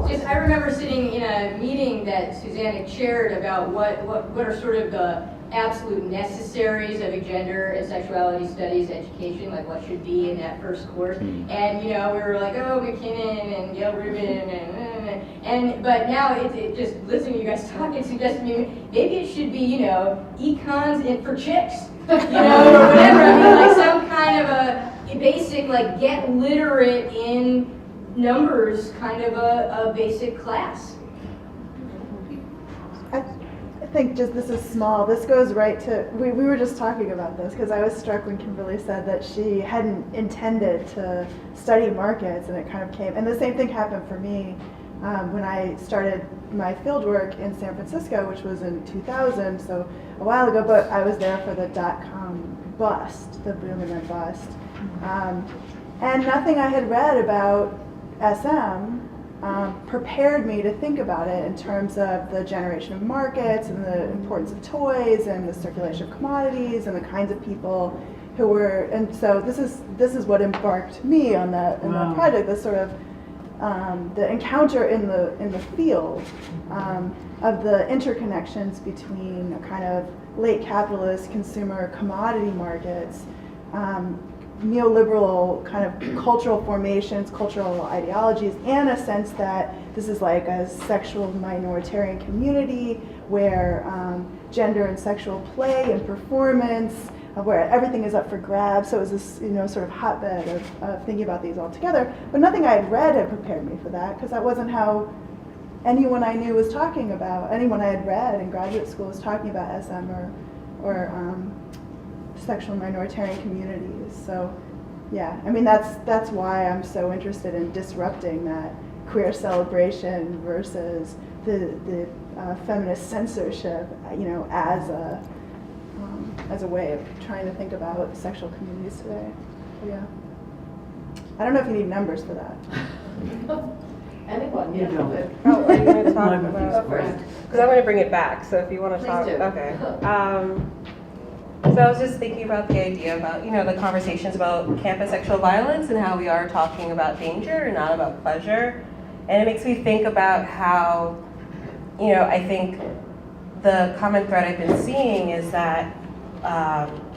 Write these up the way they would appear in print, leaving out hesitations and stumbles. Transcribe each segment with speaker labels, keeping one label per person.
Speaker 1: Just, I remember sitting in a meeting that Susanna chaired about what are sort of the absolute necessaries of a gender and sexuality studies education, like what should be in that first course. And we were like, oh, McKinnon and Gail Rubin but now it just listening to you guys talk, it suggests to me maybe it should be econs for chicks, or whatever. I mean, like some kind of a basic like get literate in numbers kind of a basic class.
Speaker 2: I think just this is small. This goes right to, we were just talking about this because I was struck when Kimberly said that she hadn't intended to study markets and it kind of came, and the same thing happened for me when I started my field work in San Francisco, which was in 2000, so a while ago, but I was there for the dot-com bust, the boom and then bust. And nothing I had read about SM prepared me to think about it in terms of the generation of markets and the importance of toys and the circulation of commodities and the kinds of people who were, and so this is what embarked me on that project, this sort of the encounter in the field of the interconnections between a kind of late capitalist consumer commodity markets, neoliberal kind of cultural formations, cultural ideologies, and a sense that this is like a sexual minoritarian community where gender and sexual play and performance, where everything is up for grabs. So it was this sort of hotbed of thinking about these all together. But nothing I had read had prepared me for that, because that wasn't how anyone I knew was talking about, anyone I had read in graduate school was talking about SM or sexual minoritarian communities. So yeah, I mean that's why I'm so interested in disrupting that queer celebration versus the feminist censorship, as a way of trying to think about sexual communities today. So, yeah, I don't know if you need numbers for that.
Speaker 1: Anyone?
Speaker 3: You don't.
Speaker 4: Oh, are you going to talk about?
Speaker 1: First.
Speaker 4: Because I want to bring it back. So if you want to
Speaker 1: Please
Speaker 4: talk,
Speaker 1: do.
Speaker 4: okay. So I was just thinking about the idea about the conversations about campus sexual violence and how we are talking about danger and not about pleasure, and it makes me think about how I think the common thread I've been seeing is that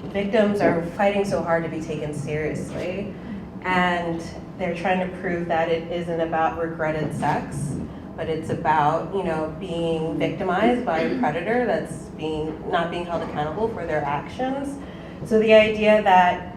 Speaker 4: victims are fighting so hard to be taken seriously, and they're trying to prove that it isn't about regretted sex, but it's about being victimized by a predator that's not being held accountable for their actions. So the idea that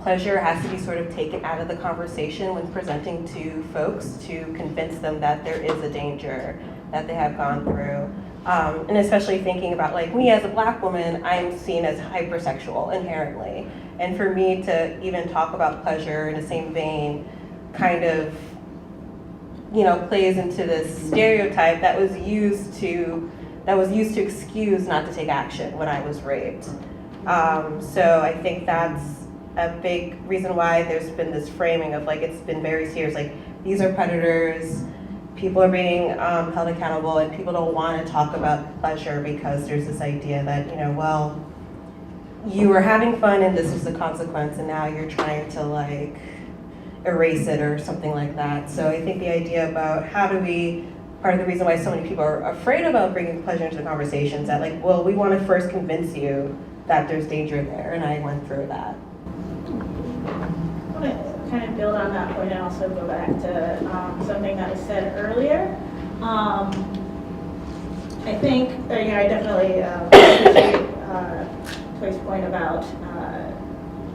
Speaker 4: pleasure has to be sort of taken out of the conversation when presenting to folks to convince them that there is a danger that they have gone through. And especially thinking about like me as a Black woman, I'm seen as hypersexual inherently. And for me to even talk about pleasure in the same vein kind of plays into this stereotype that was used to excuse not to take action when I was raped. So I think that's a big reason why there's been this framing of like it's been very serious, like these are predators, people are being held accountable, and people don't want to talk about pleasure because there's this idea that you were having fun and this was the consequence, and now you're trying to like erase it or something like that. So I think the idea about part of the reason why so many people are afraid about bringing pleasure into the conversations, that like, well, we want to first convince you that there's danger there, and I went through that.
Speaker 5: I want to kind of build on that point and also go back to something that was said earlier. I think, I definitely appreciate Toy's point about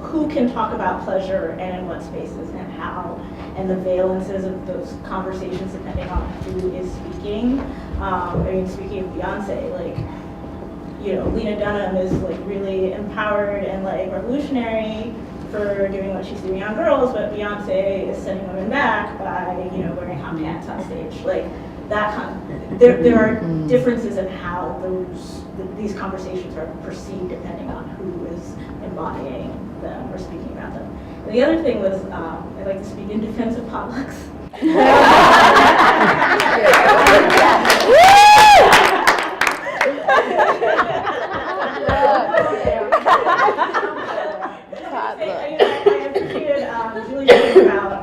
Speaker 5: who can talk about pleasure and in what spaces and how, and the valences of those conversations depending on who is speaking. Speaking of Beyonce, Lena Dunham is really empowered and revolutionary for doing what she's doing on girls, but Beyonce is sending women back by wearing hot pants on stage. There are differences in how these conversations are perceived depending on who is embodying them or speaking about them. And the other thing was, I'd like to speak in defense of potlucks. I appreciated Julie's point about,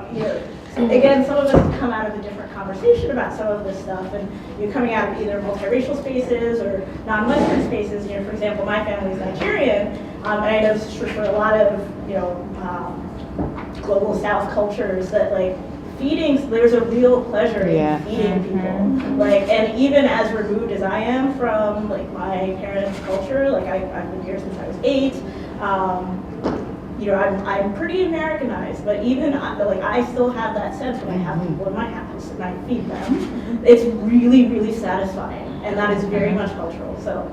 Speaker 5: again, some of us come out of a different conversation conversation about some of this stuff, and you're coming out of either multiracial spaces or non-Western spaces. You know, for example, my family is Nigerian, and I know this is true for a lot of, you know, global South cultures, that like feeding, there's a real pleasure in feeding people. Like, and even as removed as I am from like my parents' culture, like I've been here since I was 8. You know, I'm pretty Americanized, but even like I still have that sense when I have people in my house and I feed them. It's really, really satisfying, and that is very much cultural. So.